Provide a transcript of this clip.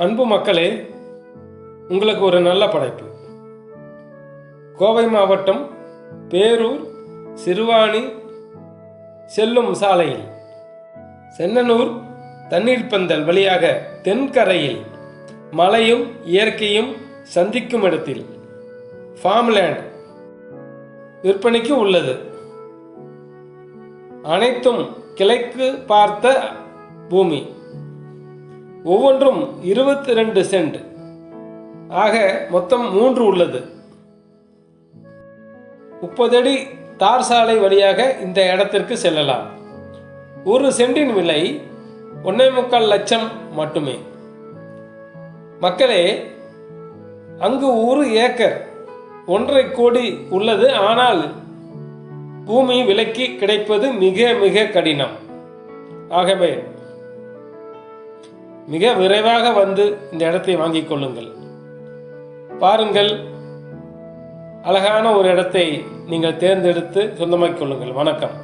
அன்பு மக்களே, உங்களுக்கு ஒரு நல்ல படைப்பு. கோவை மாவட்டம் பேரூர் சிறுவாணி செல்லும் சாலையில் சென்னனூர் தண்ணீர் பந்தல் வழியாக தென்கரையில் மலையும் இயற்கையும் சந்திக்கும் இடத்தில் ஃபார்ம்லேண்ட் விற்பனைக்கு உள்ளது. அனைத்தும் கிழக்கு பார்த்த பூமி. ஒவ்வொன்றும் 22 சென்ட் ஆக மொத்தம் 3 உள்ளது. 30 அடி தார் சாலை வழியாக இந்த இடத்திற்கு செல்லலாம். ஒரு சென்டின் விலை 1.25 லட்சம் மட்டுமே. மக்களே, அங்கு 1 ஏக்கர் 1.5 கோடி உள்ளது. ஆனால் பூமி விலைக்கு கிடைப்பது மிக மிக கடினம். ஆகவே மிக விரைவாக வந்து இந்த இடத்தை வாங்கிக் கொள்ளுங்கள். பாருங்கள், அழகான ஒரு இடத்தை நீங்கள் தேர்ந்தெடுத்து சொந்தமாக்கிக் கொள்ளுங்கள். வணக்கம்.